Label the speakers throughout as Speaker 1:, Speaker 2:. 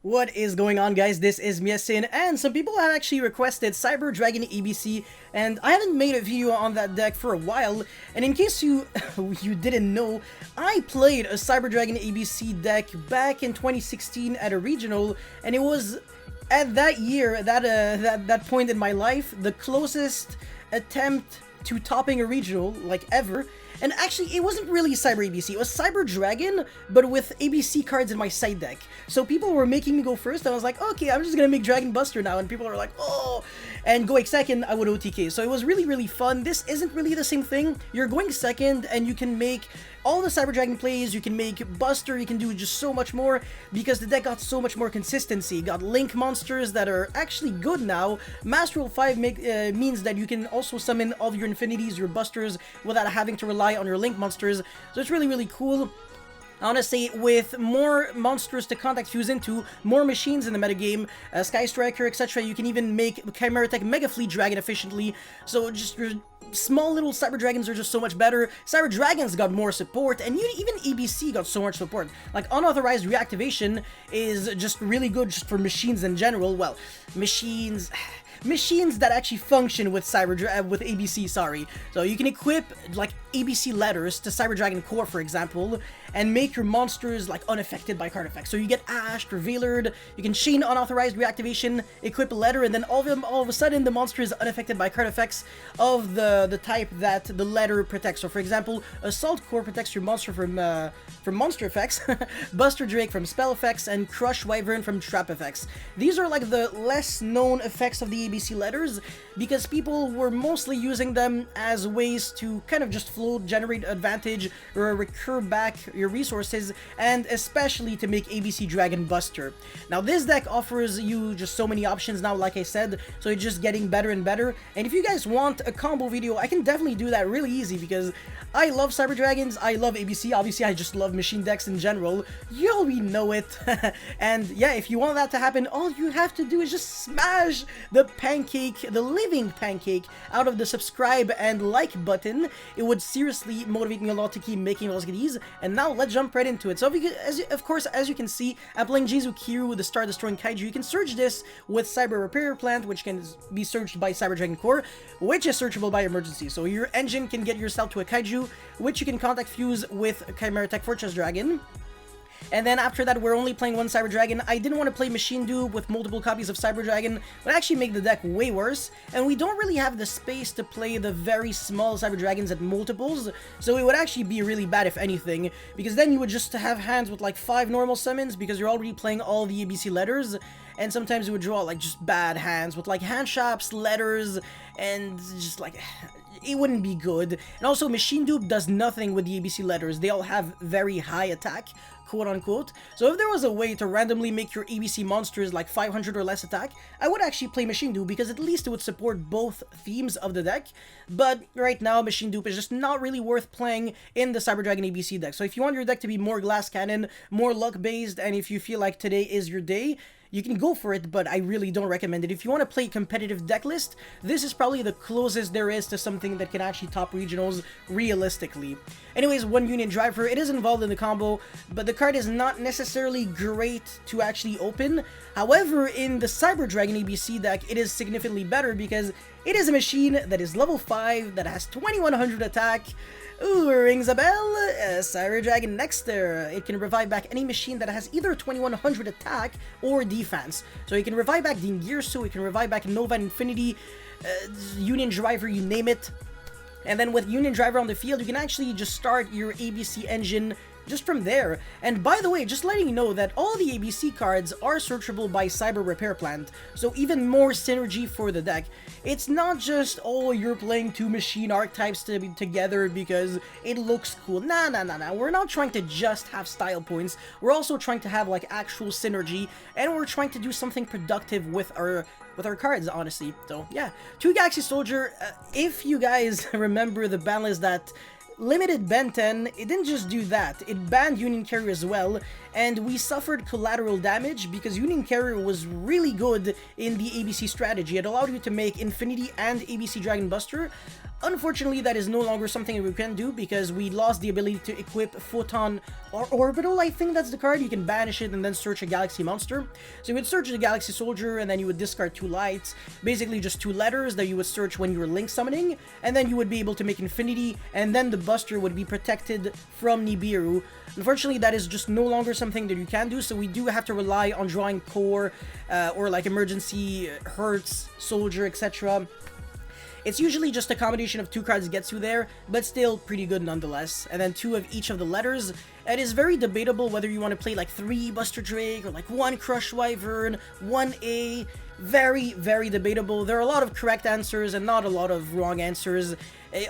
Speaker 1: What is going on, guys? This is Miasin, and some people have actually requested Cyber Dragon ABC, and I haven't made a video on that deck for a while. And in case you you didn't know, I played a Cyber Dragon ABC deck back in 2016 at a regional, and it was at that year, that point in my life, the closest attempt to topping a regional like ever. And actually, it wasn't really Cyber ABC, it was Cyber Dragon, but with ABC cards in my side deck. So people were making me go first, and I was like, okay, I'm just gonna make Dragon Buster now, and people are like, oh, and going second, I would OTK. So it was really, really fun. This isn't really the same thing. You're going second, and you can make all the Cyber Dragon plays, you can make Buster, you can do just so much more, because the deck got so much more consistency. Got Link monsters that are actually good now. Master Rule 5 means that you can also summon all of your Infinities, your Busters, without having to rely on your Link monsters, so it's really, really cool. Honestly, with more monsters to contact fuse into, more machines in the metagame, Sky Striker, etc., you can even make Chimera Tech Mega Fleet Dragon efficiently, so just your small little Cyber Dragons are just so much better. Cyber Dragons got more support, and even ABC got so much support. Like, unauthorized reactivation is just really good just for machines in general. Well, machines that actually function with with ABC, sorry. So you can equip like ABC letters to Cyber Dragon Core, for example, and make your monsters like unaffected by card effects. So you get Ash, Revealed, you can chain unauthorized reactivation, equip a letter, and then all of a sudden the monster is unaffected by card effects of the type that the letter protects. So for example, Assault Core protects your monster from monster effects, Buster Drake from spell effects, and Crush Wyvern from trap effects. These are like the less known effects of the ABC letters, because people were mostly using them as ways to kind of just float, generate advantage, or recur back your resources, and especially to make ABC Dragon Buster. Now this deck offers you just so many options now, like I said, so it's just getting better and better. And if you guys want a combo video, I can definitely do that really easy, because I love Cyber Dragons, I love ABC, obviously I just love machine decks in general, you already know it. And yeah, if you want that to happen, all you have to do is just smash the pancake, the living pancake, out of the subscribe and like button. It would seriously motivate me a lot to keep making those goodies. And now let's jump right into it. So of course, as you can see, I'm playing Jizu Kiryu with the Star Destroying Kaiju. You can search this with Cyber Repair Plant, which can be searched by Cyber Dragon Core, which is searchable by emergency. So your engine can get yourself to a Kaiju, which you can contact fuse with Chimera Tech Fortress Dragon. And then after that, we're only playing one Cyber Dragon. I didn't want to play Machine Dupe with multiple copies of Cyber Dragon. It would actually make the deck way worse. And we don't really have the space to play the very small Cyber Dragons at multiples. So it would actually be really bad if anything, because then you would just have hands with like 5 normal summons, because you're already playing all the ABC letters. And sometimes you would draw like just bad hands with like hand shops, letters, and just like it wouldn't be good. And also, Machine Dupe does nothing with the ABC letters. They all have very high attack, quote unquote. So if there was a way to randomly make your ABC monsters like 500 or less attack, I would actually play Machine Dupe, because at least it would support both themes of the deck. But right now, Machine Dupe is just not really worth playing in the Cyber Dragon ABC deck. So if you want your deck to be more glass cannon, more luck based, and if you feel like today is your day, you can go for it, but I really don't recommend it. If you want to play competitive deck list, this is probably the closest there is to something that can actually top regionals realistically. Anyways, one Union Driver, it is involved in the combo, but the card is not necessarily great to actually open. However, in the Cyber Dragon ABC deck, it is significantly better, because it is a machine that is level 5, that has 2100 attack. Ooh, rings a bell. Cyber Dragon Nexter. It can revive back any machine that has either 2100 attack or defense. So you can revive back Dingirsu, you can revive back Nova Infinity, Union Driver, you name it. And then with Union Driver on the field, you can actually just start your ABC engine just from there. And by the way, just letting you know that all the ABC cards are searchable by Cyber Repair Plant, so even more synergy for the deck. It's not just, oh, you're playing 2 machine archetypes together because it looks cool. Nah. We're not trying to just have style points. We're also trying to have like actual synergy, and we're trying to do something productive with our cards, honestly. So yeah, 2 Galaxy Soldier. If you guys remember the ban list that limited Ben 10, it didn't just do that, it banned Union Carrier as well, and we suffered collateral damage because Union Carrier was really good in the ABC strategy. It allowed you to make Infinity and ABC Dragon Buster. Unfortunately, that is no longer something that we can do because we lost the ability to equip Photon or Orbital, I think that's the card. You can banish it and then search a Galaxy monster. So you would search the Galaxy Soldier and then you would discard 2 lights, basically just 2 letters that you would search when you were Link summoning, and then you would be able to make Infinity, and then the Buster would be protected from Nibiru. Unfortunately, that is just no longer something that you can do, so we do have to rely on drawing Core or like Emergency, Hertz, Soldier, etc. It's usually just a combination of 2 cards that gets you there, but still pretty good nonetheless. And then 2 of each of the letters. It is very debatable whether you want to play like 3 Buster Drake or like 1 Crush Wyvern, 1 A. Very, very debatable. There are a lot of correct answers and not a lot of wrong answers.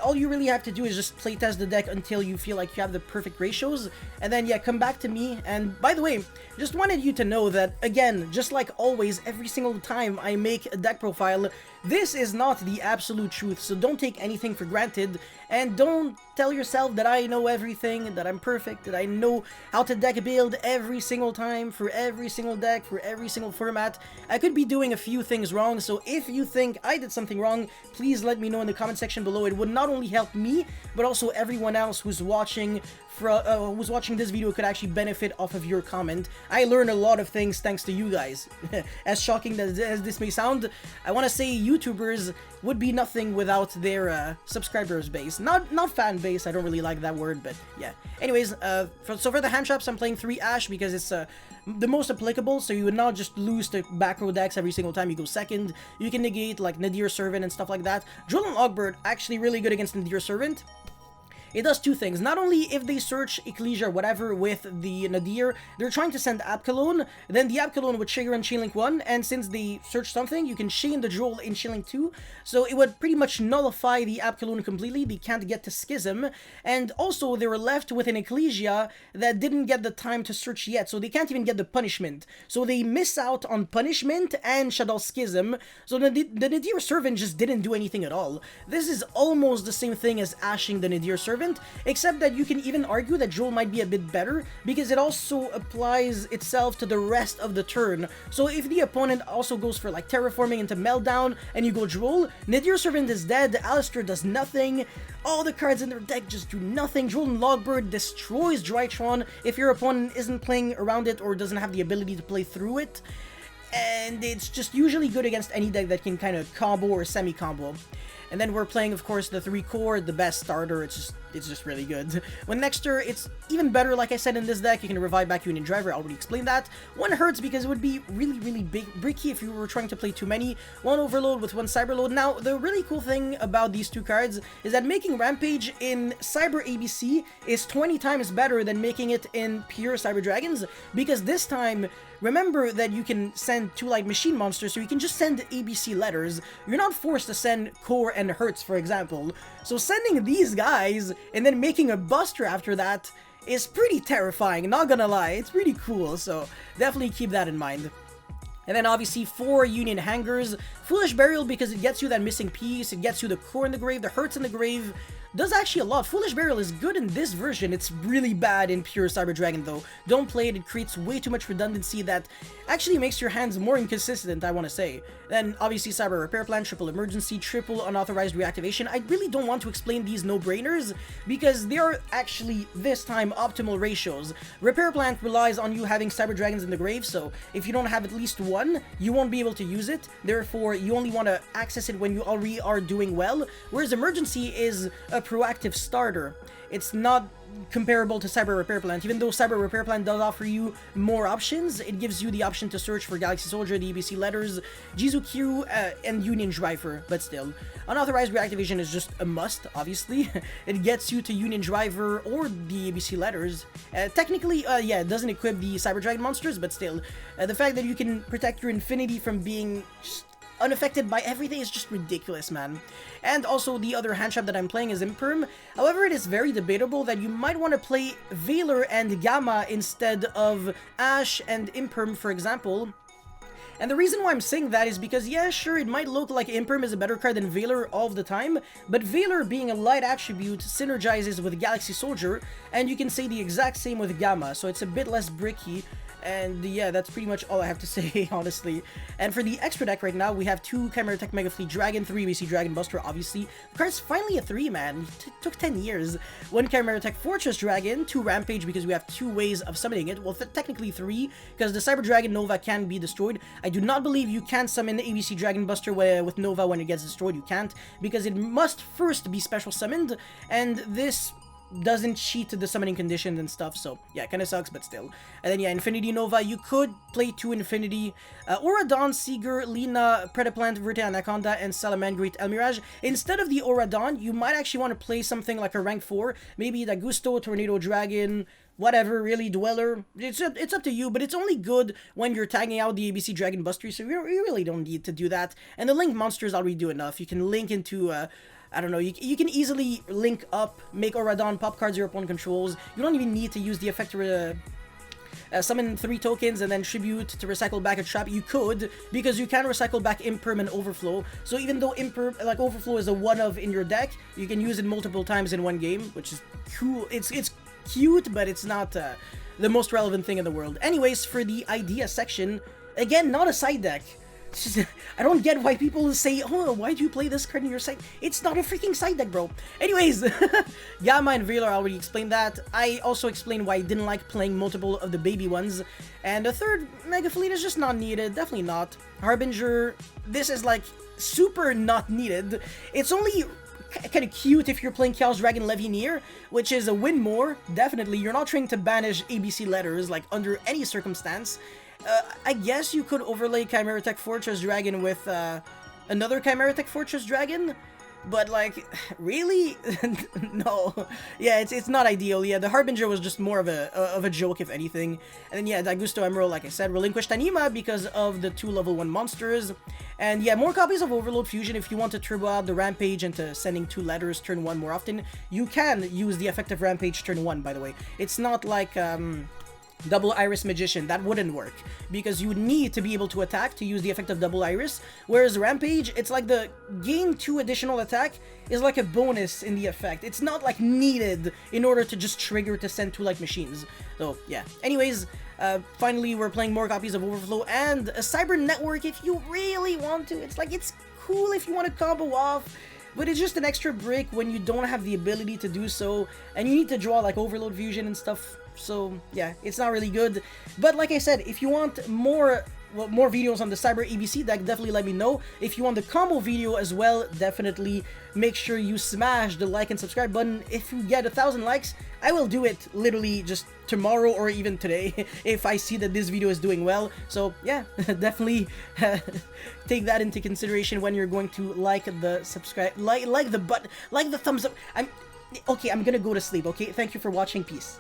Speaker 1: All you really have to do is just playtest the deck until you feel like you have the perfect ratios, and then yeah, come back to me. And by the way, just wanted you to know that, again, just like always, every single time I make a deck profile, this is not the absolute truth, so don't take anything for granted, and don't tell yourself that I know everything, that I'm perfect, that I know how to deck build every single time, for every single deck, for every single format. I could be doing a few things wrong, so if you think I did something wrong, please let me know in the comment section below. It would not only help me, but also everyone else who's watching this video could actually benefit off of your comment. I learn a lot of things thanks to you guys. As shocking as this may sound, I want to say YouTubers would be nothing without their subscribers base. Not fan base, I don't really like that word, but yeah. Anyways, so for the hand traps, I'm playing 3 Ash because it's the most applicable, so you would not just lose to back row decks every single time you go second. You can negate like Nadir Servant and stuff like that. Droll and Logbird, actually really good against Nadir Servant. It does 2 things. Not only if they search Ecclesia or whatever with the Nadir, they're trying to send Apkalon, then the Apkalon would trigger on Chainlink 1, and since they search something, you can chain the Droll in Chainlink 2, so it would pretty much nullify the Apkalon completely. They can't get to Schism, and also they were left with an Ecclesia that didn't get the time to search yet, so they can't even get the punishment. So they miss out on punishment and Shadow Schism, so the Nadir Servant just didn't do anything at all. This is almost the same thing as ashing the Nadir Servant, except that you can even argue that Droll might be a bit better because it also applies itself to the rest of the turn. So if the opponent also goes for like Terraforming into Meltdown and you go Droll, Nadir Servant is dead, Alistair does nothing, all the cards in their deck just do nothing. Droll and Logbird destroys Drytron if your opponent isn't playing around it or doesn't have the ability to play through it. And it's just usually good against any deck that can kind of combo or semi-combo. And then we're playing, of course, the 3 core, the best starter. It's just really good. When next turn, it's even better. Like I said in this deck, you can revive back Union Driver. I already explained that. 1 Hertz because it would be really, really bricky if you were trying to play too many. 1 Overload with 1 Cyberload. Now, the really cool thing about these 2 cards is that making Rampage in Cyber ABC is 20 times better than making it in pure Cyber Dragons, because this time, remember that you can send 2 Light Machine monsters, so you can just send ABC letters. You're not forced to send Core and Hertz, for example. So sending these guys and then making a Buster after that is pretty terrifying, not gonna lie. It's pretty cool, so definitely keep that in mind. And then obviously 4 Union Hangers. Foolish Burial because it gets you that missing piece, it gets you the Core in the grave, the Hertz in the grave. Does actually a lot. Foolish Burial is good in this version. It's really bad in pure Cyber Dragon though. Don't play it. It creates way too much redundancy that actually makes your hands more inconsistent, I want to say. Then obviously Cyber Repair Plan, Triple Emergency, Triple Unauthorized Reactivation. I really don't want to explain these no-brainers because they are actually this time optimal ratios. Repair Plant relies on you having Cyber Dragons in the grave, so if you don't have at least 1, you won't be able to use it. Therefore, you only want to access it when you already are doing well, whereas Emergency is a proactive starter. It's not comparable to Cyber Repair Plant. Even though Cyber Repair Plant does offer you more options, it gives you the option to search for Galaxy Soldier, the ABC letters, Jizu-Q, and Union Driver, but still. Unauthorized Reactivation is just a must, obviously. It gets you to Union Driver or the ABC letters. Technically, yeah, it doesn't equip the Cyber Dragon monsters, but still. The fact that you can protect your Infinity from being unaffected by everything is just ridiculous, man. And also the other hand trap that I'm playing is Imperm. However, it is very debatable that you might want to play Valor and Gamma instead of Ash and Imperm, for example. And the reason why I'm saying that is because, yeah, sure, it might look like Imperm is a better card than Valor all of the time, but Valor, being a light attribute, synergizes with Galaxy Soldier, and you can say the exact same with Gamma, so it's a bit less bricky. And yeah, that's pretty much all I have to say, honestly. And for the extra deck right now, we have 2 Chimera Tech Mega Fleet Dragon, 3 BC Dragon Buster, obviously. The card's finally a 3, man. It took 10 years. 1 Chimera Tech Fortress Dragon, 2 Rampage, because we have 2 ways of summoning it. Well, technically 3, because the Cyber Dragon Nova can be destroyed. I do not believe you can summon the ABC Dragon Buster with Nova when it gets destroyed. You can't, because it must first be special summoned, and this doesn't cheat the summoning conditions and stuff, so yeah, kind of sucks, but still. And then yeah, Infinity Nova, you could play 2 Infinity, Aura Dawn, Seeger, Lina, Predaplant, Verte Anaconda, and Salamangreat Elmirage. Instead of the Aura Dawn, you might actually want to play something like a rank 4, maybe Dagusto, Tornado Dragon, whatever, really, Dweller. It's up to you, but it's only good when you're tagging out the ABC Dragon Buster, so you really don't need to do that. And the Link monsters already do enough. You can link into, I don't know, you can easily link up, make Auradon, pop cards your opponent controls. You don't even need to use the effect to summon 3 tokens and then tribute to recycle back a trap. You could, because you can recycle back Imperm and Overflow. So even though Overflow is a one-of in your deck, you can use it multiple times in one game, which is cool. It's cute, but it's not the most relevant thing in the world. Anyways, for the idea section, again, not a side deck. I don't get why people say, oh, why do you play this card in your side? It's not a freaking side deck, bro. Anyways, Gamma and Valor, I already explained that. I also explained why I didn't like playing multiple of the baby ones. And the third Mega Fleet is just not needed, definitely not. Harbinger, this is like super not needed. It's only kind of cute if you're playing Chaos Dragon Levineer, which is a win more, definitely. You're not trying to banish ABC letters, like, under any circumstance. I guess you could overlay Chimera Tech Fortress Dragon with another Chimera Tech Fortress Dragon, but like, really? No. Yeah, it's not ideal. Yeah, the Harbinger was just more of a joke, if anything. And then yeah, Dagusto Emerald, like I said, relinquished Anima because of the 2 level 1 monsters. And yeah, more copies of Overload Fusion. If you want to turbo out the Rampage into sending 2 letters turn 1 more often, you can use the effective Rampage turn 1, by the way. It's not like Double Iris Magician. That wouldn't work, because you would need to be able to attack to use the effect of Double Iris, whereas Rampage, it's like the gain 2 additional attack is like a bonus in the effect. It's not like needed in order to just trigger to send 2 like machines. So yeah, anyways, finally we're playing more copies of Overflow and a Cyber Network if you really want to. It's like, it's cool if you want to combo off, but it's just an extra brick when you don't have the ability to do so, and you need to draw like Overload Fusion and stuff. So yeah, it's not really good. But like I said, if you want more videos on the Cyber ABC deck, definitely let me know. If you want the combo video as well, definitely make sure you smash the like and subscribe button. If you get 1,000 likes, I will do it literally just tomorrow or even today if I see that this video is doing well. So yeah, definitely take that into consideration when you're going to like the subscribe, like the button, like the thumbs up. I'm gonna go to sleep. Okay, thank you for watching. Peace.